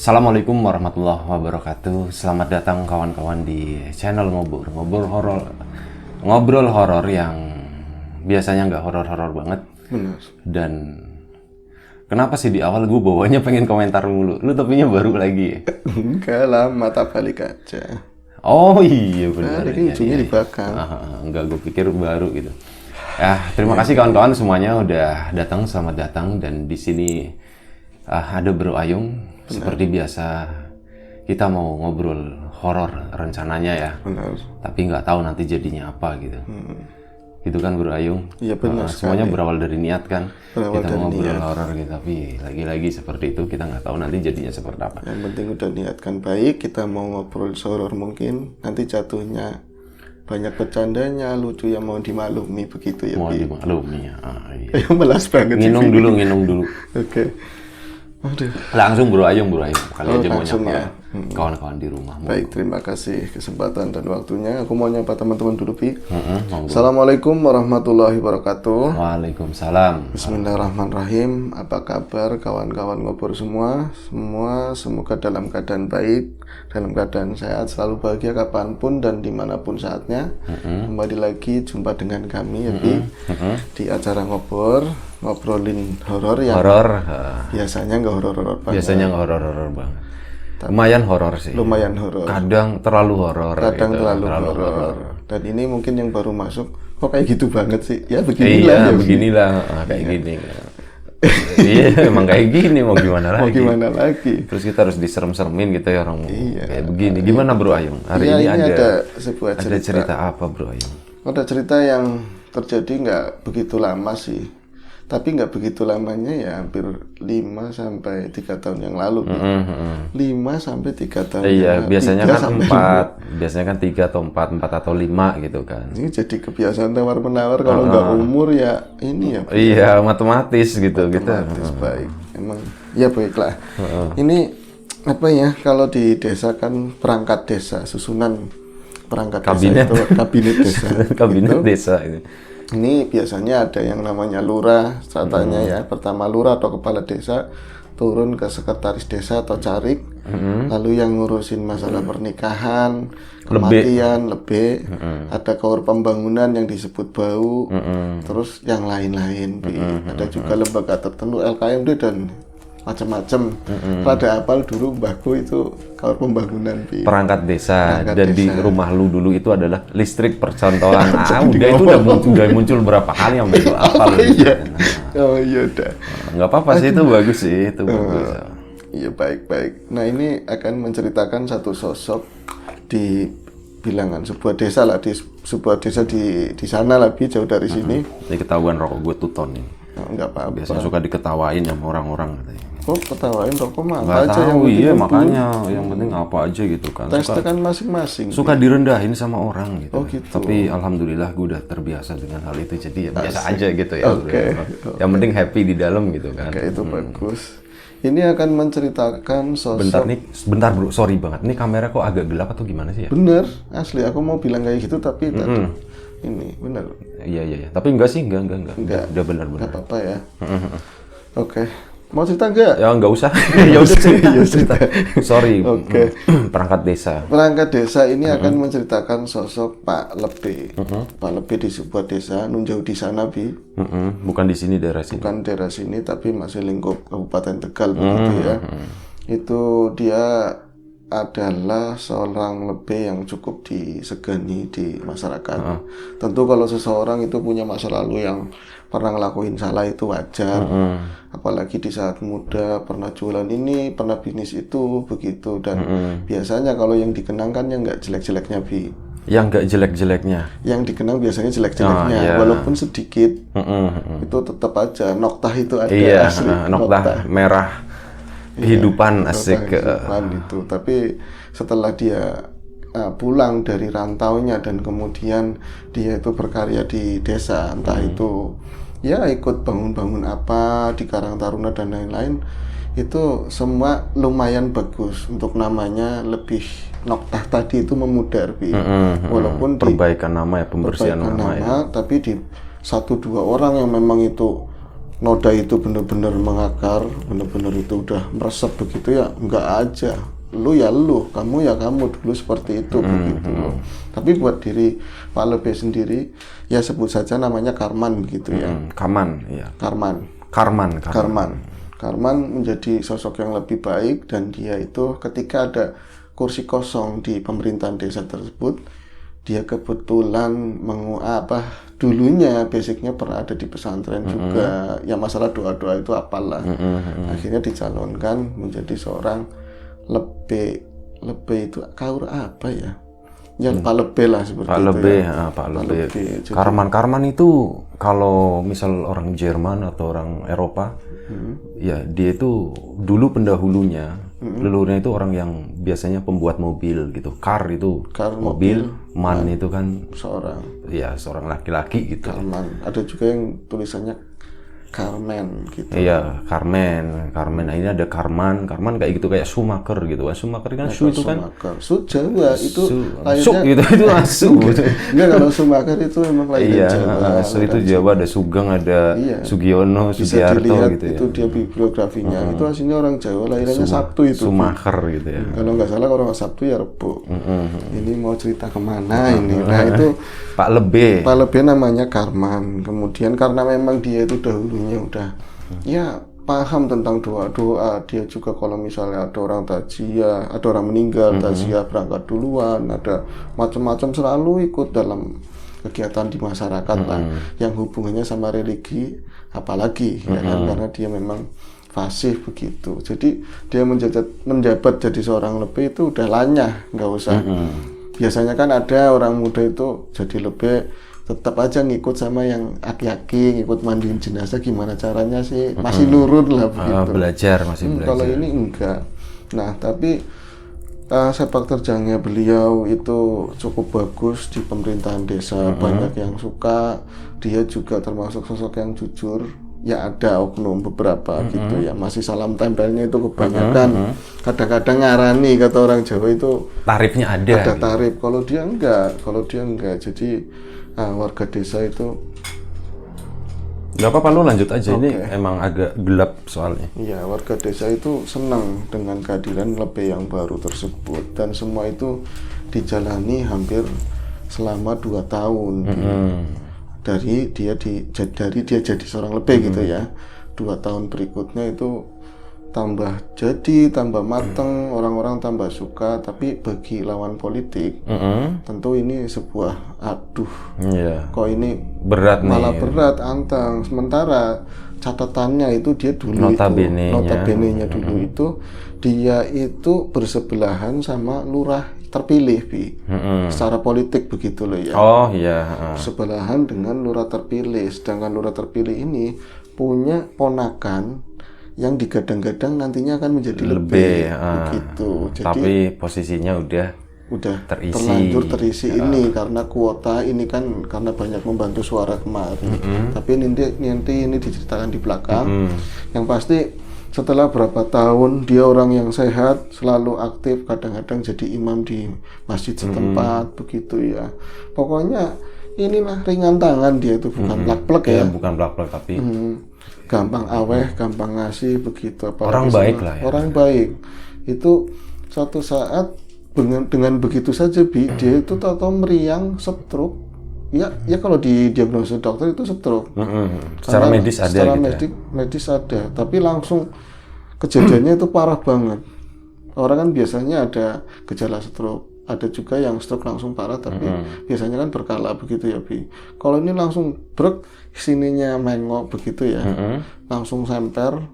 Assalamualaikum warahmatullahi wabarakatuh. Selamat datang kawan-kawan di channel ngobrol horor yang biasanya nggak horor-horor banget. Benar. Dan kenapa sih di awal gue bawanya pengen komentar mulu? Lu tapinya baru lagi. Enggak lah, mata balik aja. Oh iya benar. Nah, ini ujungnya di belakang. Enggak, gue pikir baru gitu. Ya, terima kasih kawan-kawan semuanya udah datang, selamat datang. Dan di sini ada Bro Ayung. Seperti biasa kita mau ngobrol horor rencananya ya. Benar. Tapi nggak tahu nanti jadinya apa gitu. Gitu kan Bro Ayung? Iya benar semuanya sekali. berawal dari niat kan. Berawal Kita dari ngobrol niat. horor gitu. Tapi lagi-lagi seperti itu kita nggak tahu nanti jadinya seperti apa. Yang penting udah niatkan baik, kita mau ngobrol sehoror mungkin. Nanti jatuhnya banyak bercandanya, lucu yang mau dimaklumi begitu ya. Mau Bi? dimaklumi ya. Iya. Ayo melas banget sih, Nginum Bi. dulu. Oke. Aduh. Langsung Bro Ayung. Kali aja mau langsung nyapa ya. kawan-kawan di rumah. Baik, terima kasih kesempatan dan waktunya. Aku mau nyapa teman-teman dulu, Bi. Monggo. Assalamualaikum warahmatullahi wabarakatuh. Waalaikumsalam. Bismillahirrahmanirrahim. Apa kabar kawan-kawan ngobrol semua? Semoga dalam keadaan baik, dalam keadaan sehat, selalu bahagia kapanpun dan dimanapun saatnya. Kembali lagi jumpa dengan kami ya, Bi, di acara ngobrolin horor yang Horor. biasanya nggak horor-horor banget. Biasanya nggak horor-horor banget. Lumayan horor sih. Lumayan horor. Kadang terlalu horor. Kadang gitu. terlalu horor. Dan ini mungkin yang baru masuk, kok kayak gitu banget sih? Ya beginilah. Iya, ya, Bi. beginilah kayak gini. Iya, emang kayak gini mau gimana lagi? Mau gimana lagi? Terus kita harus diserem-seremin gitu ya orang kayak begini. Gimana Bro Ayung? Hari Iya, ini ada sebuah ada cerita apa Bro Ayung? Ada cerita yang terjadi nggak begitu lama sih, tapi nggak begitu lamanya ya, hampir 5-3 tahun yang lalu. 5-3 tahun Iya, yang biasanya 3 kan sampai 4, biasanya kan 3 atau 4 atau 5 gitu kan. Ini jadi kebiasaan tawar-menawar, kalau nggak umur ya ini ya. Iya, matematis gitu. Otomatis baik. Emang ya baiklah. Ini apa ya, kalau di desa kan perangkat desa, susunan perangkat Kabinet. desa itu kabinet desa. Kabinet desa ini. Ini biasanya ada yang namanya lurah, stratanya ya. Pertama lurah atau kepala desa, turun ke sekretaris desa atau carik, lalu yang ngurusin masalah pernikahan, kematian, lebih, ada kaur pembangunan yang disebut bau, terus yang lain-lain. Bi. Ada juga lembaga tertentu LKMD dan macam-macam. Pada apal dulu mbahku itu kaur pembangunan. Bi. Perangkat desa. Perangkat Dan di desa. rumah lu dulu itu adalah listrik percontohan. Udah itu udah muncul berapa kali yang itu apa lu? Iya. Oh iya udah. Nggak apa-apa sih, itu bagus sih, itu bagus. Iya baik-baik. Nah ini akan menceritakan satu sosok di bilangan sebuah desa lah, di sebuah desa di sana lah, Bi, jauh dari sini. Ini ketahuan rokok gue tuton nih. Nah, enggak apa-apa. Biasanya suka diketawain sama orang-orang katanya. Kok ketawain rokok mah apa Nggak aja yang tahu, penting iya kumpul. makanya yang penting apa aja gitu kan. Tes kan masing-masing. Suka direndahin sama orang gitu. Oh, gitu. Tapi alhamdulillah gue udah terbiasa dengan hal itu, jadi ya biasa aja gitu ya. Oke. Yang penting happy di dalam gitu kan. Kayak itu bagus. Ini akan menceritakan sosok. Bentar bro, sorry banget. Ini kamera kok agak gelap atau gimana sih ya? Bener, asli aku mau bilang kayak gitu tapi tadi ini bener. Iya. Tapi enggak sih, enggak. Enggak. Udah benar-benar. Nggak apa-apa ya. Oke. Mau cerita nggak? Ya nggak usah. Ya udah cerita. Sorry. Oke. Perangkat desa. Perangkat desa ini akan menceritakan sosok Pak Lebe. Pak Lebe di sebuah desa, nun jauh di sana, Bi. Bukan di sini daerah sini. Bukan daerah sini, tapi masih lingkup Kabupaten Tegal begitu ya. Itu dia adalah seorang Lebe yang cukup disegani di masyarakat. Tentu kalau seseorang itu punya masa lalu yang pernah ngelakuin salah itu wajar. Apalagi di saat muda pernah jualan ini, pernah bisnis itu, begitu. Dan biasanya kalau yang dikenang kan yang nggak jelek-jeleknya, Bi. Yang nggak jelek-jeleknya. Yang dikenang biasanya jelek-jeleknya, iya. walaupun sedikit. Itu tetap aja noktah itu ada. Iya, asli. noktah merah kehidupan asik. Kehidupan itu. Tapi setelah dia pulang dari rantaunya dan kemudian dia itu berkarya di desa, entah itu ya ikut bangun-bangun apa di Karang Taruna dan lain-lain, itu semua lumayan bagus untuk namanya. Lebih noktah tadi itu memudar, Bi. Walaupun perbaikan nama ya, pembersihan perbaikan nama ya. tapi di 1-2 orang yang memang itu noda itu benar-benar mengakar, benar-benar itu udah meresap begitu ya, enggak aja. Lu ya lu, kamu ya kamu dulu seperti itu begitu loh. Tapi buat diri Pak Lebih sendiri, ya sebut saja namanya Karman begitu ya. Karman, iya. Karman menjadi sosok yang lebih baik dan dia itu ketika ada kursi kosong di pemerintahan desa tersebut, dia kebetulan dulunya basicnya pernah ada di pesantren juga. Ya masalah doa-doa itu apalah. Akhirnya dicalonkan menjadi seorang lebih itu kaur apa ya? Ya Pak Lebih lah seperti Pak itu Lebih, ya. Pak Lebih. Jadi, Karman itu kalau misal orang Jerman atau orang Eropa, ya dia itu dulu pendahulunya, leluhurnya itu orang yang biasanya pembuat mobil gitu. Car itu mobil, man itu kan seorang laki-laki gitu. Karman. Ada juga yang tulisannya Carmen gitu. Iya, Carmen. Nah ini ada Karman kayak gitu, kayak Schumacher gitu kan. Schumacher kan Su itu kan. Su Jawa itu layaknya itu Su. Enggak, kalau Schumacher itu memang lainnya Jawa. Su itu Jawa, ada Sugeng, ada Sugiono, Sugiarto gitu ya. Itu dia biografinya. Itu aslinya orang Jawa, lahirannya Sabtu itu. Schumacher gitu ya. Kalau nggak salah kalau nggak Sabtu ya Rebo. Ini mau cerita kemana ini? Nah itu Pak Lebih namanya Karman. Kemudian karena memang dia itu dahulunya udah ya paham tentang doa-doa, dia juga kalau misalnya ada orang tajiyah, ada orang meninggal, tajiyah berangkat duluan, ada macam-macam, selalu ikut dalam kegiatan di masyarakat lah yang hubungannya sama religi, apalagi ya kan, karena dia memang fasih begitu. Jadi dia menjabat jadi seorang lebih itu udah lanyah, nggak usah. Biasanya kan ada orang muda itu jadi lebih tetap aja ngikut sama yang aki-aki, ngikut mandiin jenazah, gimana caranya sih, masih nurut lah begitu. Belajar. Kalau ini enggak. Nah tapi sepak terjangnya beliau itu cukup bagus di pemerintahan desa, banyak yang suka. Dia juga termasuk sosok yang jujur. Ya ada oknum beberapa gitu ya, masih salam tempelnya itu kebanyakan. Kadang-kadang ngarani, kata orang Jawa itu tarifnya ada gitu. Tarif. Kalau dia enggak. Jadi warga desa itu nggak apa-apa, lu lanjut aja. Ini emang agak gelap soalnya. Iya, warga desa itu senang dengan kehadiran Lebih yang baru tersebut, dan semua itu dijalani hampir selama 2 tahun. Dari dia jadi seorang Lebih gitu ya. 2 tahun berikutnya itu tambah mateng, orang-orang tambah suka. Tapi bagi lawan politik tentu ini sebuah kok ini berat malah nih, berat, anteng. Sementara catatannya itu dia dulu notabene-nya dulu itu dia itu bersebelahan sama lurah terpilih secara politik begitu loh ya. Sebelahan dengan lurah terpilih, sedangkan lurah terpilih ini punya ponakan yang digadang-gadang nantinya akan menjadi lebih begitu. Jadi, tapi posisinya udah terlanjur terisi ini karena kuota ini kan, karena banyak membantu suara kemarin. Tapi nanti ini diceritakan di belakang. Yang pasti setelah berapa tahun dia orang yang sehat, selalu aktif, kadang-kadang jadi imam di masjid setempat begitu ya. Pokoknya inilah ringan tangan dia itu, bukan plak-plek ya. Bukan plak-plek tapi gampang aweh, gampang ngasih begitu. Orang baik lah ya. Orang baik. Itu suatu saat dengan begitu saja dia itu tahu meriang, stroke. Ya kalau di diagnosis dokter itu stroke. Secara medis ada secara gitu. medis ada, tapi langsung kejadiannya itu parah banget. Orang kan biasanya ada gejala stroke, ada juga yang stroke langsung parah, tapi biasanya kan berkala begitu ya Kalau ini langsung sininya mengok begitu ya, langsung semper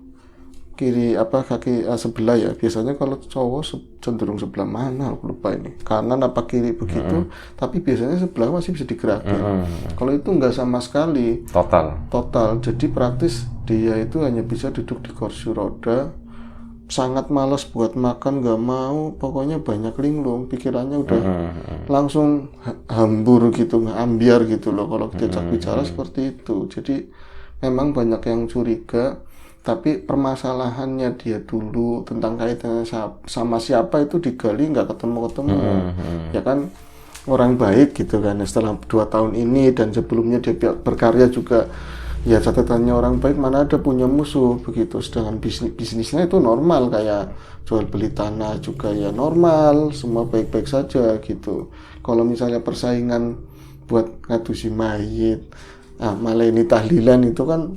kaki sebelah ya. Biasanya kalau cowok cenderung sebelah mana, aku lupa ini, kanan apa kiri begitu. Tapi biasanya sebelah masih bisa digerakin. Kalau itu nggak sama sekali, total. Jadi praktis dia itu hanya bisa duduk di kursi roda, sangat malas buat makan, nggak mau, pokoknya banyak linglung, pikirannya udah langsung hambur gitu, ambiar gitu loh kalau diajak bicara seperti itu. Jadi memang banyak yang curiga. Tapi permasalahannya dia dulu tentang kaitannya sama siapa itu digali, nggak ketemu. Ya kan, orang baik gitu kan. Setelah 2 tahun ini dan sebelumnya dia berkarya juga ya catatannya orang baik mana ada punya musuh begitu. Sedangkan bisnisnya itu normal, kayak jual beli tanah juga ya normal, semua baik-baik saja gitu. Kalau misalnya persaingan buat ngadusi mayit, malah ini tahlilan itu kan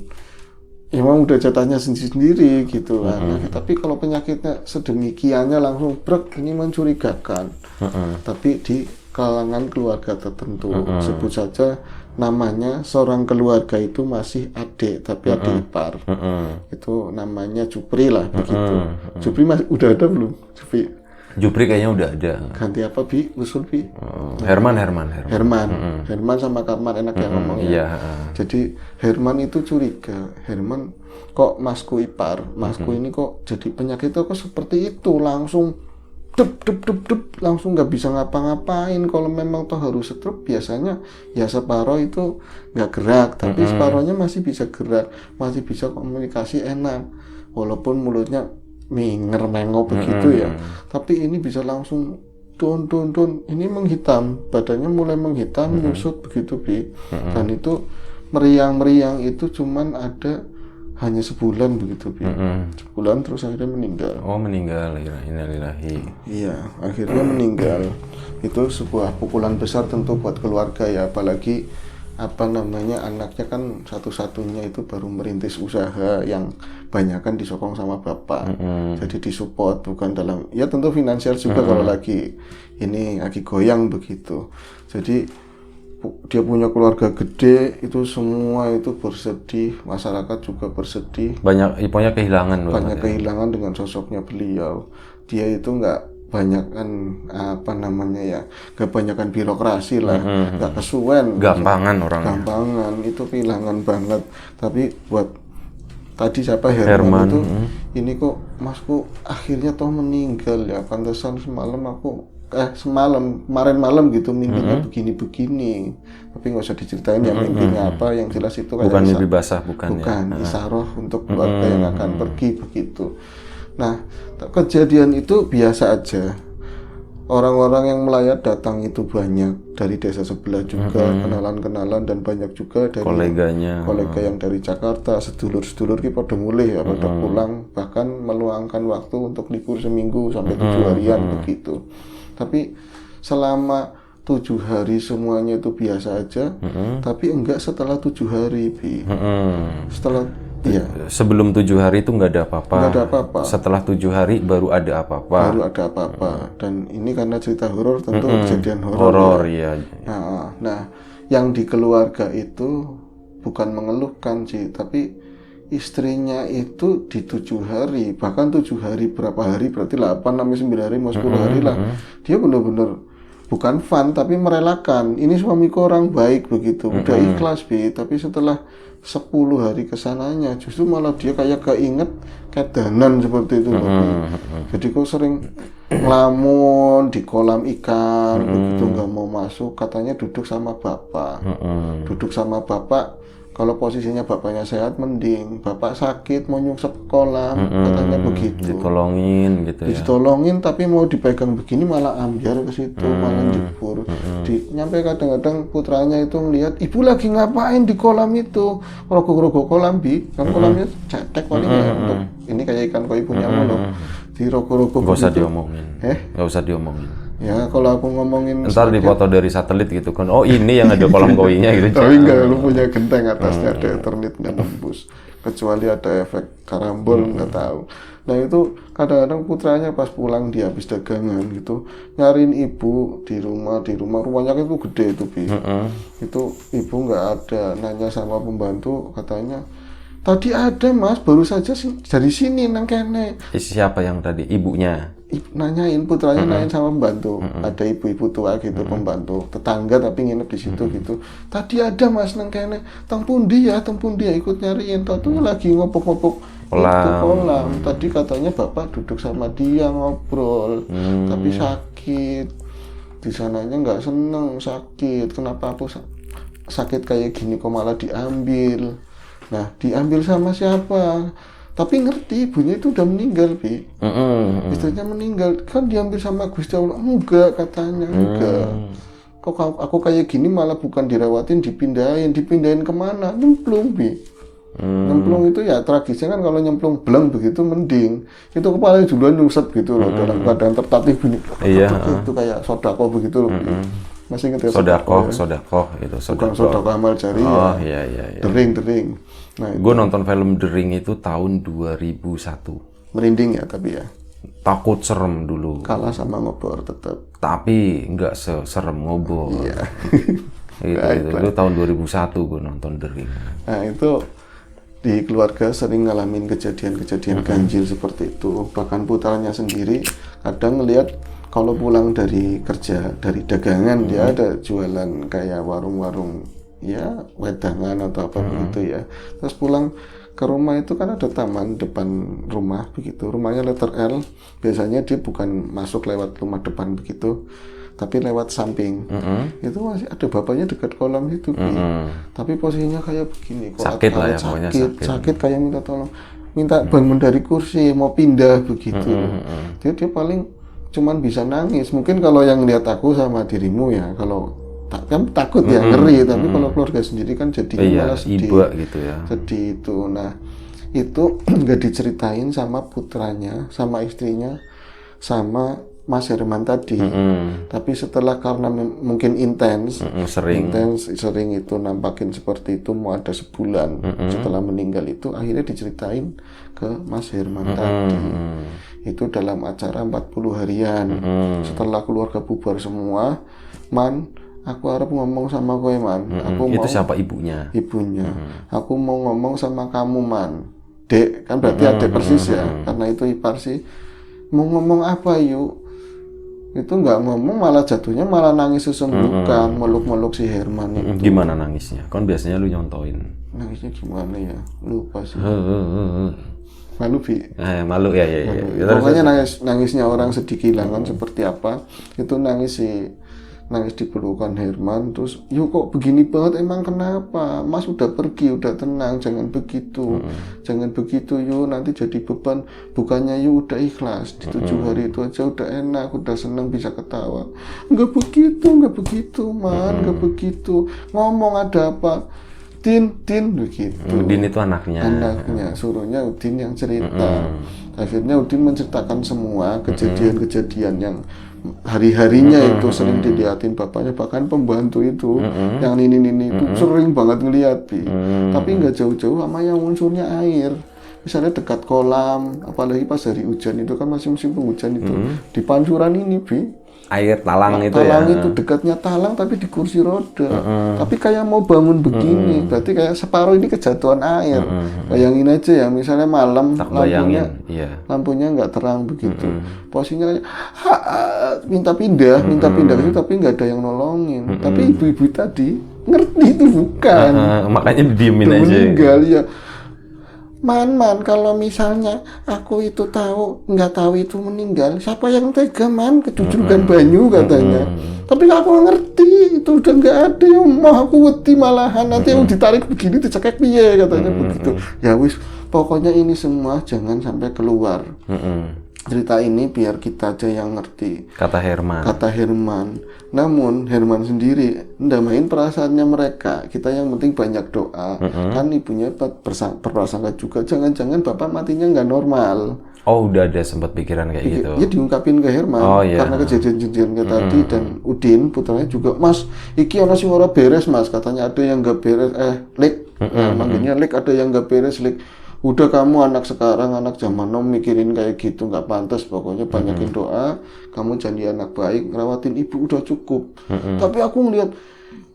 emang udah jatahnya sendiri gitu kan. Tapi kalau penyakitnya sedemikiannya langsung brek, ini mencurigakan. Tapi di kalangan keluarga tertentu, sebut saja namanya seorang keluarga itu masih adik, tapi adik ipar. Itu namanya Jupri lah begitu. Jupri udah ada belum? Jupri kayaknya udah ada. Ganti apa Bi? Usul Bi? Herman. Herman sama Karman enak ya ngomongnya. Iya. Jadi Herman itu curiga. Herman kok masku ipar, masku ini kok jadi penyakitnya kok seperti itu, langsung dep, langsung nggak bisa ngapa-ngapain. Kalau memang toh harus stroke biasanya ya separuh itu nggak gerak, tapi separuhnya masih bisa gerak, masih bisa komunikasi enak, walaupun mulutnya mengop begitu ya. Tapi ini bisa langsung don, ini menghitam, badannya mulai menghitam, menyusut begitu Bi. Dan itu meriang itu cuman ada hanya sebulan begitu Bi. Sebulan terus akhirnya meninggal. Oh meninggal, innalillahi. Iya, akhirnya meninggal. Itu sebuah pukulan besar tentu buat keluarga ya, apalagi anaknya kan satu-satunya itu baru merintis usaha yang banyak kan disokong sama bapak. Jadi disupport, bukan dalam ya tentu finansial juga kalau lagi goyang begitu. Jadi dia punya keluarga gede, itu semua itu bersedih, masyarakat juga bersedih. Banyak kehilangan Kehilangan dengan sosoknya beliau. Dia itu nggak kebanyakan birokrasi lah, nggak kesuwen, gampangan itu kehilangan banget. Tapi buat tadi siapa Herman itu, ini kok masku akhirnya toh meninggal ya, pantesan kemarin malam gitu mimpinya begini, tapi nggak usah diceritain ya mimpinya apa, yang jelas itu kayak bukan mimpi basah, bukan isaroh untuk keluarga yang akan pergi begitu. Nah, kejadian itu biasa aja. Orang-orang yang melayat datang itu banyak dari desa sebelah juga, kenalan-kenalan, dan banyak juga dari kolega yang dari Jakarta, sedulur-sedulur ki pada mulih ya, pada pulang, bahkan meluangkan waktu untuk libur seminggu sampai 7 harian begitu. Tapi selama 7 hari semuanya itu biasa aja, tapi enggak setelah 7 hari Bi. Sebelum 7 hari itu nggak ada apa-apa. Setelah 7 hari baru ada apa-apa. Dan ini karena cerita horor tentu kejadian horor ya. Nah, yang di keluarga itu bukan mengeluhkan sih, tapi istrinya itu di 7 hari, bahkan 7 hari berapa hari, berarti 8-9 hari, mau 10 hari lah. Dia benar-benar bukan fun, tapi merelakan. Ini suamiku orang baik begitu, udah ikhlas Bi. Tapi setelah 10 hari kesananya justru malah dia kayak keinget kedanan seperti itu. Jadi kok sering ngelamun di kolam ikan begitu, nggak mau masuk, katanya duduk sama bapak. Kalau posisinya bapaknya sehat mending, bapak sakit mau nyungsep kolam, katanya begitu. Ditolongin gitu ya. Ditolongin tapi mau dipegang begini malah ambiar ke situ, malah jebur. Nyampe kadang-kadang putranya itu ngelihat ibu lagi ngapain di kolam itu, rogo-rogo kolam Bi, kan kolamnya cetek paling ya, untuk ini kayak ikan koi punya loh. Di rogo-rogo. Gak usah diomongin. Gak usah diomongin. Ya kalau aku ngomongin ntar dipoto dari satelit gitu kan, oh ini yang ada kolam koinya gitu. Tapi enggak, lu punya genteng atasnya ada Ethernet nggak nembus, kecuali ada efek karambol nggak tahu. Nah itu kadang-kadang putranya pas pulang dia habis dagangan gitu nyariin ibu di rumahnya itu gede itu Bi. Itu ibu nggak ada, nanya sama pembantu, katanya tadi ada Mas, baru saja dari sini nang kene. Siapa yang tadi? Ibunya? Nanyain, putranya nanyain sama pembantu. Ada ibu-ibu tua gitu, pembantu tetangga tapi nginep di situ gitu. Tadi ada Mas nang kene, teng pundi ya ikut nyariin. Tahu lagi ngopok-ngopok kolam. Tadi katanya bapak duduk sama dia ngobrol, tapi sakit. Di sananya nggak seneng, sakit. Kenapa aku sakit kayak gini kok malah diambil? Nah, diambil sama siapa? Tapi ngerti ibunya itu udah meninggal Bi. Istrinya meninggal, kan diambil sama Gusti Allah. Enggak, katanya enggak. Kok aku kayak gini malah bukan dirawatin, dipindahin kemana? Nyemplung Bi. Nyemplung itu ya tragisnya kan kalau nyemplung bleng begitu mending. Itu kepalanya duluan nyungsep gitu loh dalam keadaan tertatih gini. Iya. Itu kayak sodako begitu loh. Masih ingat ya Sodakoh itu bukan sodakoh. sodako amal jariah. Oh iya. Dering. Nah, Gue nonton film The Ring itu tahun 2001. merinding ya tapi ya. Takut, serem dulu. Kalah sama ngobor tetap. Tapi nggak serem ngobor. Iya. Itu tahun 2001 gue nonton The Ring. Nah itu di keluarga sering ngalamin kejadian-kejadian ganjil seperti itu. Bahkan putranya sendiri kadang ngelihat kalau pulang dari kerja, dari dagangan dia ada jualan kayak warung-warung ya wedangan atau apa begitu ya. Terus pulang ke rumah itu kan ada taman depan rumah begitu. Rumahnya letter L. Biasanya dia bukan masuk lewat rumah depan begitu, tapi lewat samping. Itu masih ada bapaknya dekat kolam itu. Tapi posisinya kayak begini. Sakit lah ya, pokoknya sakit kayak minta tolong. Minta bangun dari kursi, mau pindah begitu. Dia paling cuman bisa nangis. Mungkin kalau yang lihat aku sama dirimu ya, kalau kan takut ya, ngeri. Tapi kalau keluarga sendiri kan jadinya malah sedih. Iba gitu ya. Sedih itu. Nah, itu nggak diceritain sama putranya, sama istrinya, sama Mas Herman tadi. Tapi setelah karena mungkin intens sering itu nampakin seperti itu mau ada sebulan setelah meninggal itu akhirnya diceritain ke Mas Herman tadi. Itu dalam acara 40 harian. Setelah keluarga bubar semua, Man, aku harap ngomong sama kowe, Man. Aku Itu mau siapa ibunya? Ibunya. Aku mau ngomong sama kamu, Man. Dek, kan berarti adek persis ya. Karena itu ipar sih. Mau ngomong apa, yuk? Itu nggak ngomong, malah jatuhnya malah nangis sesenggukan, meluk-meluk si Herman itu. Gimana nangisnya? Kan biasanya lu nyontoin. Nangisnya gimana ya? Lupa sih. Malu, Bi. Malu ya. Pokoknya nangisnya orang sedih kehilangan seperti apa. Itu nangis di pelukan Herman, terus yuk kok begini banget, emang kenapa? Mas udah pergi, udah tenang, jangan begitu yuk, nanti jadi beban. Bukannya yuk udah ikhlas di 7 hari itu aja udah enak, udah seneng bisa ketawa. Nggak begitu Man, nggak begitu. Ngomong ada apa? Din begitu. Udin itu anaknya, suruhnya Udin yang cerita. Akhirnya Udin menceritakan semua kejadian-kejadian yang hari-harinya itu sering dilihatin bapaknya, bahkan pembantu itu yang ini itu sering banget ngeliat, Bi. Tapi nggak jauh-jauh sama yang unsurnya air. Misalnya dekat kolam, apalagi pas hari hujan itu kan masih musim penghujan itu, di pancuran ini, Bi. Air talang itu talang itu dekatnya talang tapi di kursi roda. Tapi kayak mau bangun begini, berarti kayak separuh ini kejatuhan air. Bayangin aja ya, misalnya malam lampunya nggak terang begitu. Posisinya kayak minta pindah ke situ tapi nggak ada yang nolongin. Tapi ibu-ibu tadi ngerti itu bukan. Makanya didiemin aja. Meninggal ya. Man, kalau misalnya aku itu nggak tahu itu meninggal, siapa yang tega, Man? Kejujuran banyu katanya. Tapi aku ngerti, itu udah nggak ada yang mau aku wedi malahan. Nanti yang ditarik begini dicekek piye katanya begitu. Ya wis, pokoknya ini semua jangan sampai keluar. Cerita ini biar kita aja yang ngerti. Kata Herman. Namun Herman sendiri ndamain perasaannya mereka. Kita yang penting banyak doa. Kan ibunya berprasangka juga, jangan-jangan bapak matinya nggak normal. Oh, udah ada sempat pikiran kayak gitu. Ya diungkapin ke Herman. Karena kejadian-kejadian kayak tadi. Dan Udin putranya juga, Mas, iki ana sing ora beres, Mas. Katanya ada yang nggak beres. Lik. Manggilnya Lik, ada yang nggak beres, Lik. Udah kamu anak sekarang, anak zaman now mikirin kayak gitu, nggak pantas. Pokoknya banyakin doa, kamu jadi anak baik, ngerawatin ibu udah cukup. Tapi aku ngeliat,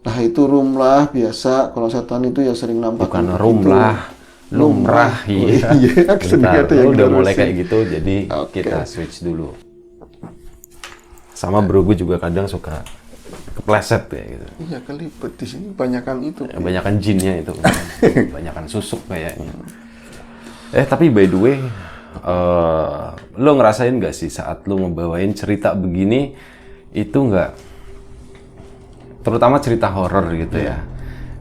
nah itu rumlah biasa. Kalau setan itu ya sering nampak. Bukan rumlah, lumrah. Iya. Udah mulai kayak gitu, jadi kita switch dulu. Sama bro, gue juga kadang suka kepleset ya gitu. Iya, kelibet di sini banyakan itu. Banyakan jinnya itu, banyakan susuk kayaknya. Tapi by the way, lo ngerasain nggak sih saat lo ngebawain cerita begini itu nggak, terutama cerita horor gitu ya,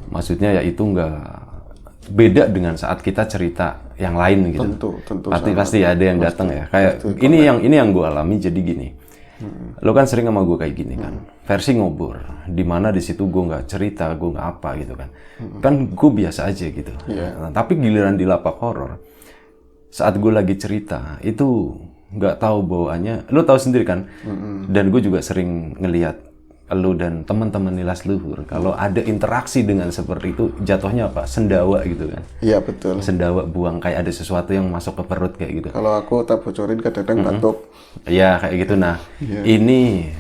maksudnya ya itu nggak beda dengan saat kita cerita yang lain gitu. Tentu. Pasti ada yang datang ya. Kayak ini yang gue alami jadi gini. Lo kan sering sama gue kayak gini kan. versi ngobor, di mana di situ gue nggak cerita, gue nggak apa gitu kan. Kan gue biasa aja gitu. Nah, tapi giliran di lapak horor, saat gue lagi cerita itu nggak tahu bawaannya, lu tahu sendiri kan. Dan gue juga sering ngelihat lu dan teman-teman Nilas Luhur kalau ada interaksi dengan seperti itu, jatuhnya apa? Sendawa gitu kan. Iya betul. Sendawa buang, kayak ada sesuatu yang masuk ke perut kayak gitu. Kalau aku tak bocorin kadang-kadang batuk. Iya kayak gitu. Nah ini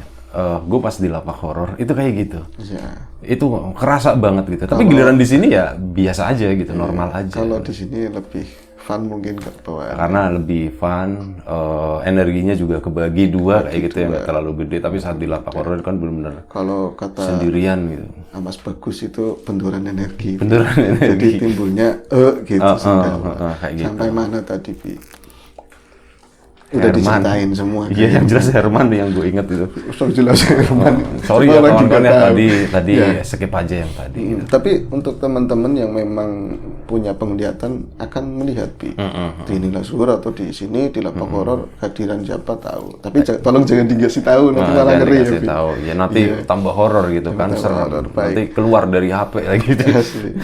gue pas di lapak horor itu kayak gitu. Iya. Itu kerasa banget gitu. Tapi giliran di sini ya biasa aja gitu, normal aja. Kalau di sini lebih fun mungkin ke bawah. Karena lebih fun, energinya juga kebagi dua kayak gitu, yang nggak terlalu gede. Tapi saat di lapak horor kan benar-benar Kalau kata sendirian gitu. Mas Bagus itu benturan energi. Benturan energi. Jadi timbulnya gitu sendawa. kayak gitu. Sampai mana tadi, Bi? Udah diceritain semua. Iya, yang jelas Herman yang gue inget itu. Ustaz jelas Herman. Sorry ya kawan-kawan yang tadi skip aja yang tadi. Gitu. Tapi untuk teman-teman yang memang punya penglihatan akan melihat, Bi. Di Nilas Luhur atau di sini di lapak horor kehadiran siapa tahu. Tapi tolong jangan dikasih tahu, nanti malah ngeri ya, Bi. Tahu. Ya nanti tambah horor gitu kan, serem. Nanti keluar dari HP lagi gitu.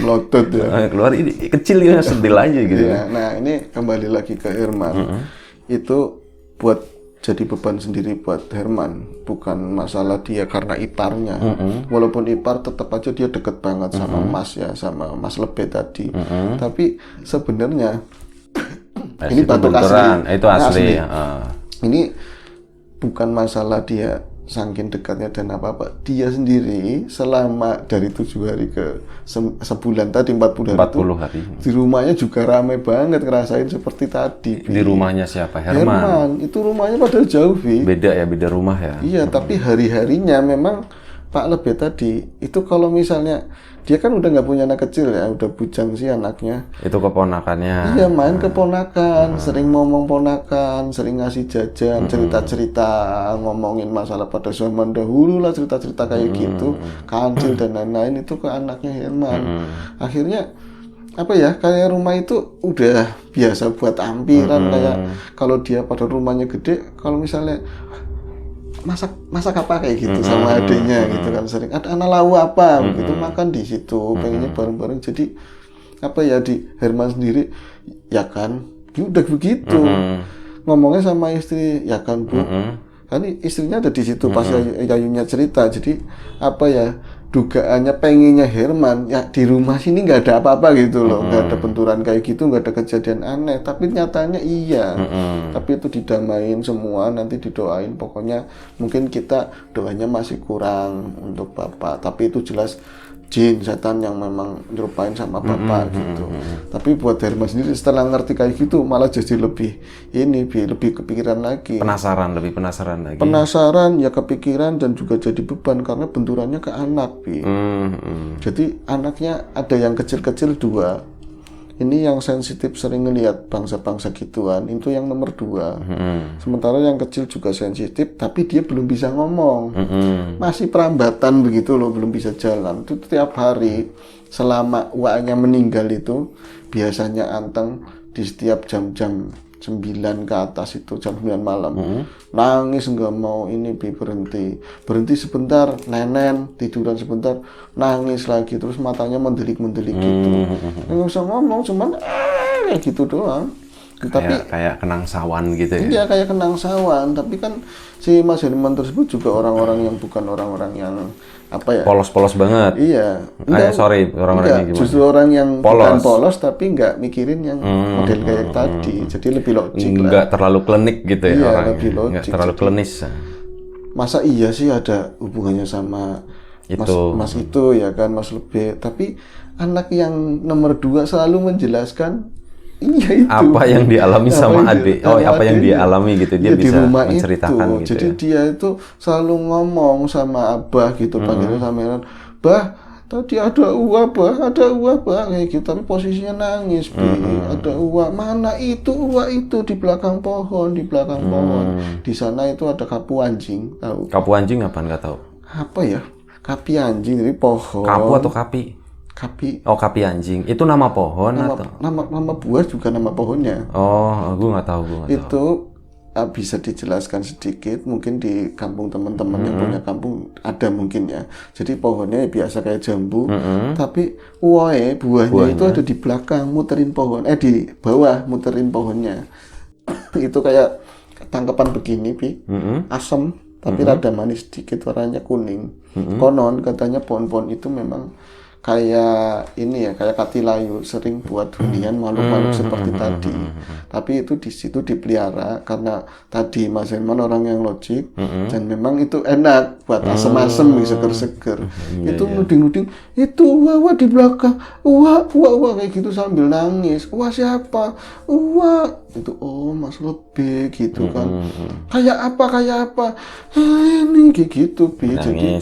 Melotot ya. Keluar ini kecil ya, sedil aja gitu. Ya, nah ini kembali lagi ke Herman. Itu buat jadi beban sendiri buat Herman, bukan masalah dia karena iparnya. Walaupun ipar tetap aja dia deket banget sama Mas ya, sama Mas Lebe tadi. Tapi sebenarnya ini batuk asli. Itu asli. Ini bukan masalah dia saking dekatnya dan apa-apa. Dia sendiri selama dari 7 hari ke sebulan tadi 40 hari di rumahnya juga ramai banget ngerasain seperti tadi. Di rumahnya siapa? Herman. Itu rumahnya padahal jauh, Bi. Beda rumah ya. Iya, tapi hari-harinya memang Pak Lebe tadi itu kalau misalnya dia kan udah nggak punya anak kecil ya, udah bujang sih anaknya. Itu keponakannya. Iya, main keponakan, sering ngomong ponakan, sering ngasih jajan, cerita-cerita, ngomongin masalah pada zaman dahulu lah, cerita-cerita kayak gitu, kancil dan lain-lain itu ke anaknya Herman. Akhirnya apa ya, kayak rumah itu udah biasa buat ampiran. Kayak kalau dia pada rumahnya gede, kalau misalnya masak apa kayak gitu sama adiknya gitu kan, sering ada anak lau apa gitu, makan di situ, pengennya bareng-bareng. Jadi apa ya, di Herman sendiri ya kan udah begitu ngomongnya sama istri ya kan, Bu. Kan istrinya ada di situ pas Yayunya cerita. Jadi apa ya, dugaannya pengennya Herman ya di rumah sini nggak ada apa-apa gitu loh, nggak ada benturan kayak gitu, nggak ada kejadian aneh. Tapi nyatanya iya. Tapi itu didamain semua, nanti didoain. Pokoknya mungkin kita doanya masih kurang untuk bapak, tapi itu jelas jin setan yang memang nyerupain sama bapak gitu. Tapi buat Herman sendiri setelah ngerti kayak gitu malah jadi lebih kepikiran lagi. Lebih penasaran lagi. Penasaran ya, kepikiran, dan juga jadi beban karena benturannya ke anak, Bi. Jadi anaknya ada yang kecil-kecil 2. Ini yang sensitif sering ngelihat bangsa-bangsa gituan, itu yang nomor 2. Sementara yang kecil juga sensitif, tapi dia belum bisa ngomong. Masih perambatan begitu loh, belum bisa jalan. Itu tiap hari selama waknya meninggal itu biasanya anteng di setiap jam-jam 9 ke atas itu, jam 9 malam. Nangis nggak mau berhenti sebentar, nenen, tiduran sebentar, nangis lagi, terus matanya mendelik-mendelik gitu. Nggak usah ngomong, cuman kayak gitu doang. Tapi kayak kenang sawan gitu ya. Iya, kayak kenang sawan. Tapi kan si Mas Herman tersebut juga orang-orang yang bukan orang-orang yang apa ya, polos-polos banget. Iya. Orang-orang yang gimana? Justru orang yang bukan polos tapi nggak mikirin yang model kayak tadi. Jadi lebih logik lah. Nggak terlalu klinik gitu ya, iya, orangnya. Lebih logik. Nggak terlalu klinis. Masa iya sih ada hubungannya sama Mas itu ya kan, Mas Lebe. Tapi anak yang nomor 2 selalu menjelaskan iya itu. Apa yang dialami sama adik. Apa yang dia alami gitu. Dia bisa menceritakan itu. gitu. Jadi ya. dia itu selalu ngomong sama Abah gitu, panggilnya sama Herman, "Bah, tadi ada uap, Bah, kayak gitu." Tapi posisinya nangis, Bi. Ada uap. Mana itu uap itu di belakang pohon, Di sana itu ada kapu anjing, tahu? Kapu anjing apa nggak tahu? Apa ya? Kapi anjing, jadi pohon. Kapu atau kapi? Kapi. Oh, kapi anjing. Itu nama pohon atau? Nama buah juga nama pohonnya. Oh, gue nggak tahu. Itu bisa dijelaskan sedikit, mungkin di kampung teman-teman yang punya kampung ada mungkin ya. Jadi pohonnya biasa kayak jambu, tapi buahnya itu ada di belakang, muterin pohon, di bawah muterin pohonnya. Itu kayak tangkapan begini, asam, tapi rada manis sedikit, warnanya kuning. Konon katanya pohon-pohon itu memang kayak ini ya, kayak katilayu, sering buat hunian makhluk-makhluk seperti tadi. Tapi itu di situ dipelihara karena tadi Mas Herman orang yang logik, dan memang itu enak buat asem-asem, seger-seger. Itu nuding-nuding, itu wah di belakang, wah kayak gitu sambil nangis. Wah siapa? Wah itu Mas Lebe gitu kan. Kayak apa? Ini kayak gitu, Bi. Jadi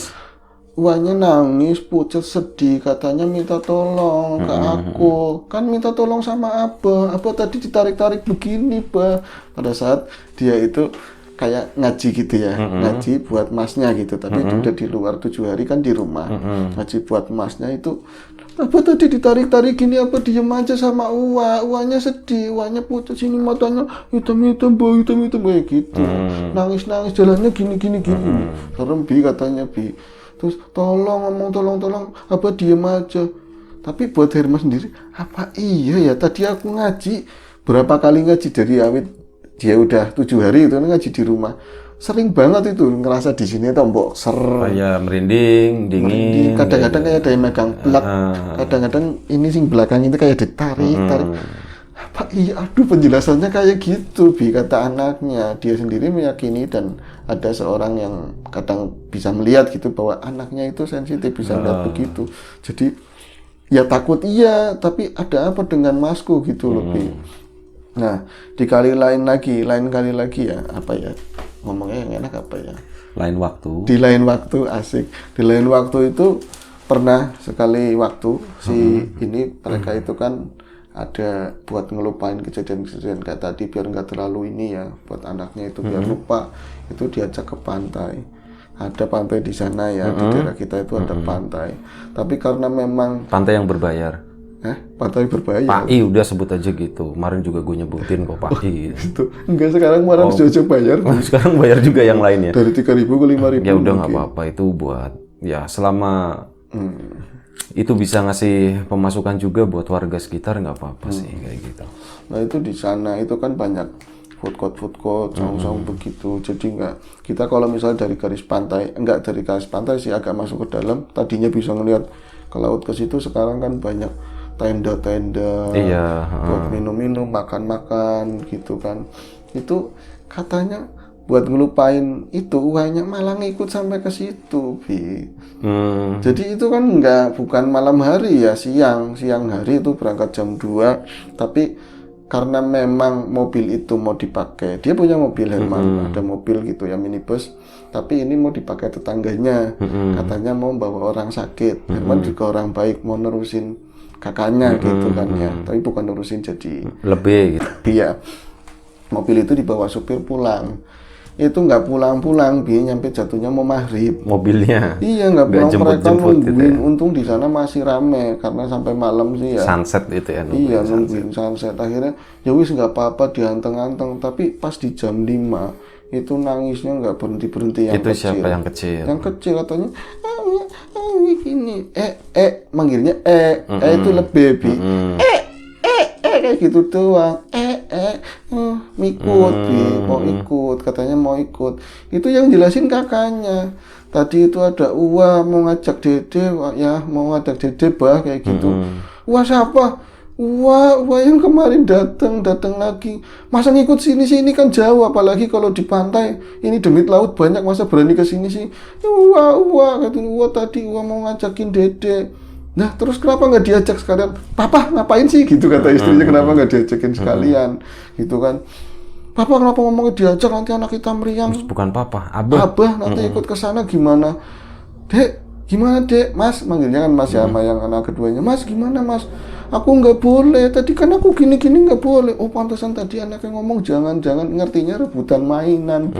Uangnya nangis, pucat, sedih, katanya minta tolong ke aku. Kan minta tolong sama Abah. Abah tadi ditarik-tarik begini, Bah. Pada saat dia itu kayak ngaji gitu ya, ngaji buat masnya gitu. Tapi itu udah di luar 7 hari kan di rumah. Ngaji buat masnya itu, Abah tadi ditarik-tarik gini, apa diem aja sama Uangnya sedih, Uangnya pucat, sini matanya hitam-hitam, Bah, hitam-hitam kayak gitu. Nangis-nangis, jalannya gini. Serem, Bi, katanya, Bi. Terus tolong, apa diem aja. Tapi buat Herman sendiri, apa iya ya, tadi aku ngaji berapa kali ngaji dari awit dia udah 7 hari itu ngaji di rumah, sering banget itu ngerasa di sini tombok kayak merinding, dingin. Kadang-kadang kayak ada yang megang belak, kadang-kadang ini sing belakang itu kayak ditarik. Apa iya, aduh penjelasannya kayak gitu, Bi, kata anaknya. Dia sendiri meyakini dan ada seorang yang kadang bisa melihat gitu bahwa anaknya itu sensitif, bisa melihat begitu. Jadi ya takut iya, tapi ada apa dengan Masku gitu loh, Bi. Nah, di lain kali lagi ya, apa ya, ngomongnya yang enak apa ya? Lain waktu. Di lain waktu, asik. Di lain waktu itu pernah sekali waktu ini mereka itu kan ada buat ngelupain kejadian-kejadian kayak tadi biar nggak terlalu ini ya, buat anaknya itu biar lupa, itu diajak ke pantai. Ada pantai di sana ya, di daerah kita itu ada pantai. Tapi karena memang pantai yang berbayar. Pantai berbayar. PAI udah sebut aja gitu. Kemarin juga gue nyebutin kok PAI. Itu enggak, sekarang kemarin sudah bayar. Sekarang bayar juga yang lain ya. Dari 3.000 ke 5.000. Ya udah nggak apa-apa, itu buat ya selama itu bisa ngasih pemasukan juga buat warga sekitar, nggak apa-apa sih kayak gitu. Nah itu di sana itu kan banyak food court, saung-saung begitu. Jadi kita kalau misalnya dari garis pantai sih agak masuk ke dalam, tadinya bisa ngelihat ke laut ke situ. Sekarang kan banyak tenda-tenda, buat minum-minum, makan-makan gitu kan. Itu katanya buat ngelupain itu uangnya malah ngikut sampai ke situ, Bi. Jadi itu kan bukan malam hari ya, siang hari itu berangkat jam 2, tapi karena memang mobil itu mau dipakai, dia punya mobil Herman, ada mobil gitu ya, minibus, tapi ini mau dipakai tetangganya, katanya mau bawa orang sakit. Herman juga orang baik, mau nerusin kakaknya gitu kan ya, tapi bukan nerusin jadi lebih gitu. Iya, mobil itu dibawa supir pulang. Itu nggak pulang-pulang, Bi, nyampe jatuhnya mau maghrib mobilnya. Iya, nggak pulang, mereka nungguin gitu ya. Untung di sana masih rame karena sampai malam sih ya, sunset itu ya, nungguin sunset. Akhirnya ya wis nggak apa-apa, dianteng-anteng. Tapi pas di jam 5 itu nangisnya nggak berhenti yang itu kecil. siapa yang kecil? Yang kecil katanya gini, manggilnya itu lebih, Bi. Kayak gitu doang. Mikut, Bi, mau ikut, katanya mau ikut. Itu yang jelasin kakaknya. Tadi itu ada mau ngajak Dede, mau ngajak Dede, Bah, kayak gitu. Siapa? Yang kemarin datang lagi. Masa ngikut sini kan jauh, apalagi kalau di pantai. Ini demit laut banyak, masa berani ke sini sih? Katanya tadi mau ngajakin Dede. Nah, terus kenapa nggak diajak sekalian? Papa ngapain sih gitu, kata istrinya, kenapa nggak diajakin sekalian gitu kan? Papa kenapa ngomongnya diajak, nanti anak kita meriang. Bukan Papa, Abah nanti ikut ke sana gimana? Dek, gimana Dek? Mas, manggilnya kan Mas ya, sama yang anak keduanya. Mas, gimana Mas? Aku nggak boleh, tadi kan aku gini nggak boleh. Oh, pantesan tadi anaknya ngomong jangan, ngertinya rebutan mainan.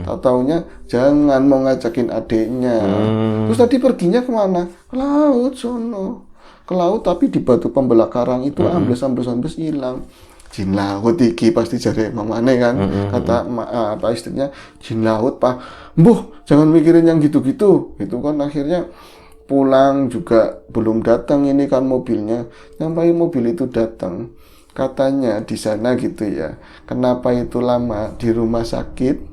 Taunya jangan, mau ngajakin adiknya. Terus tadi perginya kemana? Ke laut sono. Ke laut, tapi di batu pembelah karang itu ambles hilang. jin laut iki pasti jare mamane kan. Kata apa istrinya, jin laut Pak. Mbuh, jangan mikirin yang gitu-gitu. Itu kan akhirnya pulang juga belum datang ini kan mobilnya. Sampai mobil itu datang. Katanya di sana gitu ya. Kenapa itu lama di rumah sakit?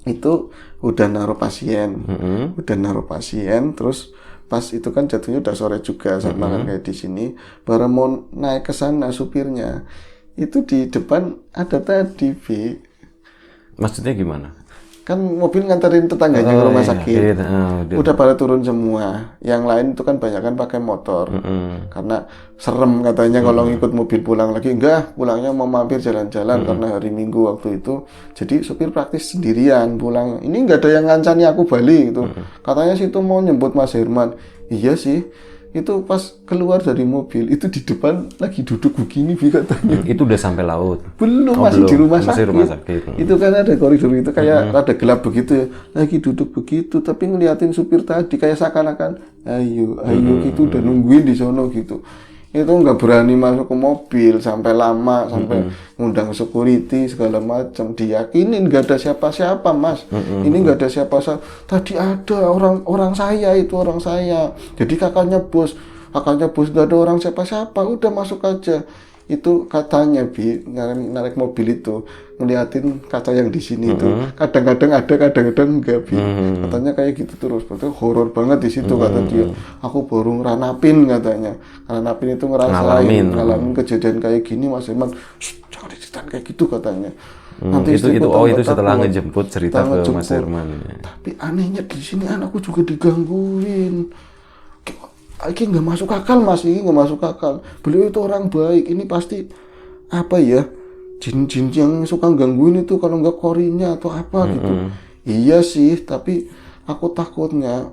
Itu udah naruh pasien. Udah naruh pasien terus pas itu kan jatuhnya udah sore juga sama kan kayak di sini. Baru mau naik ke sana supirnya. Itu di depan ada tadi, Bi. Maksudnya gimana? Kan mobil nganterin tetangganya ke rumah sakit. Iya, Udah pada turun semua. Yang lain itu kan banyak kan pakai motor. Karena serem katanya kalau ngikut mobil pulang lagi. Enggak, pulangnya mau mampir jalan-jalan karena hari Minggu waktu itu. Jadi supir praktis sendirian pulang. Ini nggak ada yang ngancani aku balik gitu. Katanya sih itu mau nyebut Mas Herman. Iya sih. Itu pas keluar dari mobil itu di depan lagi duduk begini Bi katanya. Itu udah sampai laut. Belum, masih belum. di rumah Masih sakit. rumah sakit. Itu kan ada koridor itu kayak ada gelap begitu ya. Lagi duduk begitu tapi ngeliatin supir tadi kayak seakan-akan ayo gitu udah nungguin di sono gitu. Itu nggak berani masuk ke mobil sampai lama sampai ngundang security segala macam. Diyakinin nggak ada siapa-siapa Mas. Ini nggak ada siapa-siapa. Tadi ada orang saya itu orang saya. Jadi kakaknya bos nggak ada orang siapa-siapa. Udah masuk aja. Itu katanya Bi narik mobil itu ngeliatin kaca yang di sini itu kadang-kadang ada kadang-kadang enggak Bi. Katanya kayak gitu terus. Berarti horor banget di situ kata dia. Aku baru ngeranapin katanya. Ngeranapin itu ngalamin kejadian kayak gini Mas Herman. Jangan diceritain kayak gitu katanya. Nanti itu setelah ngejemput cerita ke Mas Herman. Tapi anehnya di sini anakku juga digangguin. Ini nggak masuk akal Mas, ini nggak masuk akal. Beliau itu orang baik, ini pasti apa ya, jin-jin yang suka gangguin itu kalau nggak korinya atau apa gitu. Iya sih, tapi aku takutnya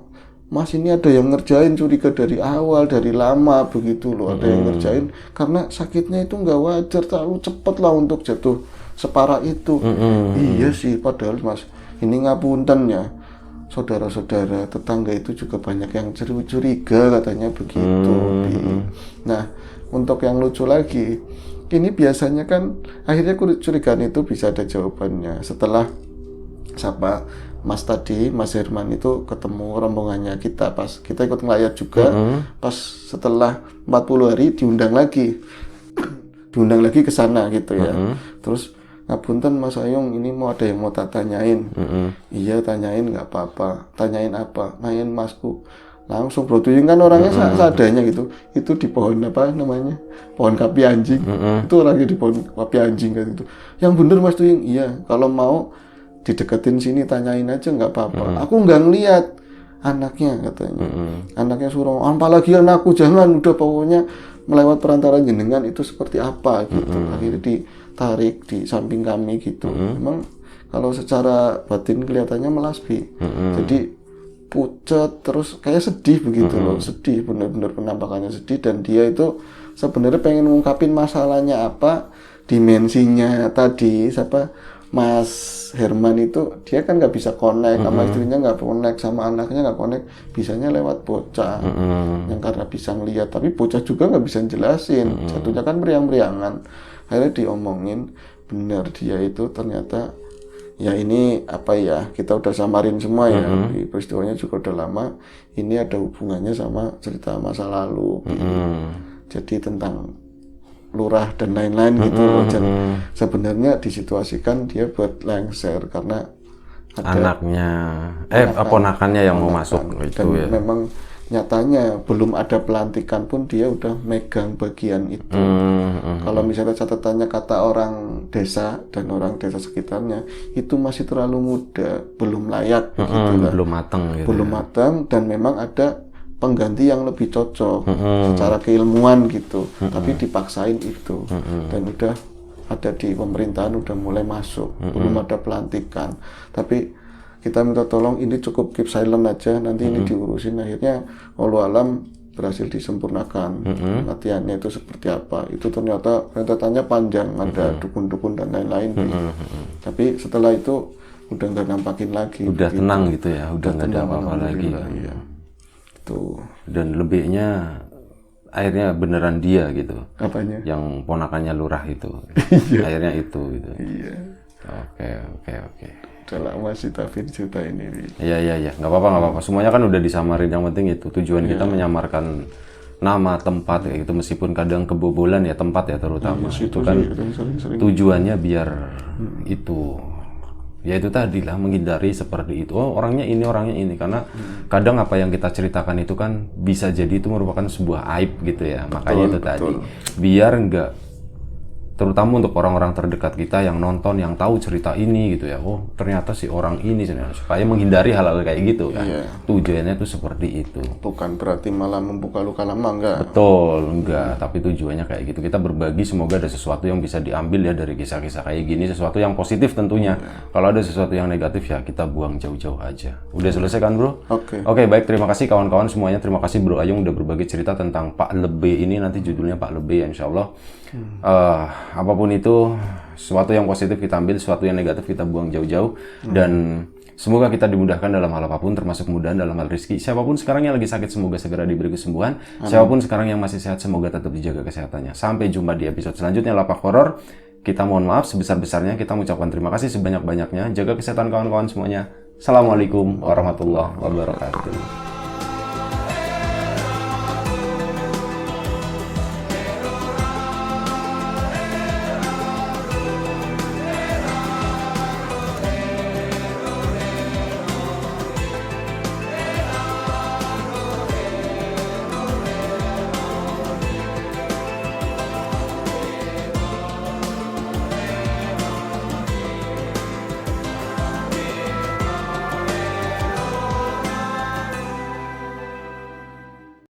Mas ini ada yang ngerjain, curiga dari awal, dari lama begitu loh, ada yang ngerjain karena sakitnya itu nggak wajar, terlalu cepat lah untuk jatuh separah itu. Iya sih, padahal Mas ini ngapunten ya. Saudara-saudara tetangga itu juga banyak yang curiga katanya begitu. Nah, untuk yang lucu lagi, ini biasanya kan akhirnya kecurigaan itu bisa ada jawabannya setelah siapa Mas tadi, Mas Herman itu ketemu rombongannya kita pas kita ikut ngelayat juga. Pas setelah 40 hari diundang lagi ke sana gitu ya. Terus ngapunten Mas Ayung, ini mau ada yang mau tanyain. Iya tanyain nggak apa-apa. Tanyain apa? Nanyain Masku. Langsung Bro Tuyung kan orangnya seadanya gitu. Itu di pohon apa namanya? Pohon kapi anjing. Itu orangnya di pohon kapi anjing kan itu. Yang bener Mas Tuyung, iya. Kalau mau dideketin sini tanyain aja nggak apa-apa. Aku nggak ngeliat anaknya katanya. Anaknya suruh, apalagi anakku jangan. Udah pokoknya melewat perantara jenengan itu seperti apa gitu. Akhirnya ditarik di samping kami gitu. Memang kalau secara batin kelihatannya melas Bi. Jadi pucat terus kayak sedih begitu loh, sedih benar-benar penampakannya sedih dan dia itu sebenarnya pengen ngungkapin masalahnya apa, dimensinya tadi siapa Mas Herman itu dia kan nggak bisa connect sama istrinya, nggak connect sama anaknya, nggak connect, bisanya lewat bocah yang karena bisa ngeliat, tapi bocah juga nggak bisa jelasin, jatuhnya kan meriang-meriangan. Akhirnya diomongin benar dia itu ternyata ya ini apa ya, kita udah samarin semua ya, peristiwanya juga udah lama, ini ada hubungannya sama cerita masa lalu jadi tentang lurah dan lain-lain gitu loh. Dan sebenarnya disituasikan dia buat lengser karena ada anaknya ponakannya yang mau masuk itu dan ya. memang nyatanya belum ada pelantikan pun dia udah megang bagian itu. Kalau misalnya catatannya kata orang desa dan orang desa sekitarnya itu masih terlalu muda, belum layak belum matang gitu. Belum matang dan memang ada pengganti yang lebih cocok secara keilmuan gitu, tapi dipaksain itu dan udah ada di pemerintahan udah mulai masuk, belum ada pelantikan, tapi kita minta tolong ini cukup keep silent aja, nanti ini diurusin. Akhirnya walau alam berhasil disempurnakan latihannya itu seperti apa, itu ternyata rentetannya panjang, ada dukun-dukun dan lain-lain tapi setelah itu udah nggak nampakin lagi, udah gitu. Tenang gitu ya, udah nggak ada apa-apa lagi ya. Tuh. Dan lebihnya akhirnya beneran dia gitu. Apanya? Yang ponakannya lurah itu. Akhirnya itu gitu. Iya. Oke. Udah lama sih Tafir cerita ini. Iya. Nggak apa-apa. Semuanya kan udah disamarin. Yang penting itu tujuan kita menyamarkan nama tempat kayak gitu, meskipun kadang kebobolan ya tempat ya terutama. Itu kan sering. tujuannya biar itu. Ya itu tadi lah, menghindari seperti itu. Oh, orangnya ini karena kadang apa yang kita ceritakan itu kan bisa jadi itu merupakan sebuah aib gitu ya. Makanya itu tadi biar enggak, terutama untuk orang-orang terdekat kita yang nonton, yang tahu cerita ini gitu ya. Oh, ternyata si orang ini, supaya menghindari hal-hal kayak gitu kan. Iya. Tujuannya itu seperti itu. Bukan berarti malah membuka luka lama, enggak. Betul, enggak. Tapi tujuannya kayak gitu. Kita berbagi, semoga ada sesuatu yang bisa diambil ya dari kisah-kisah kayak gini. Sesuatu yang positif tentunya. Kalau ada sesuatu yang negatif ya kita buang jauh-jauh aja. Udah selesai kan bro? Oke, baik. Terima kasih kawan-kawan semuanya. Terima kasih Bro Ayung udah berbagi cerita tentang Pak Lebe ini. Nanti judulnya Pak Lebe ya insya Allah. Apapun itu, sesuatu yang positif kita ambil, sesuatu yang negatif kita buang jauh-jauh. Dan semoga kita dimudahkan dalam hal apapun, termasuk kemudahan dalam hal rezeki. Siapapun sekarang yang lagi sakit, semoga segera diberi kesembuhan. Siapapun sekarang yang masih sehat, semoga tetap dijaga kesehatannya. Sampai jumpa di episode selanjutnya Lapak Horor. Kita mohon maaf sebesar-besarnya, kita mengucapkan terima kasih sebanyak-banyaknya. Jaga kesehatan kawan-kawan semuanya. Assalamualaikum warahmatullahi wabarakatuh.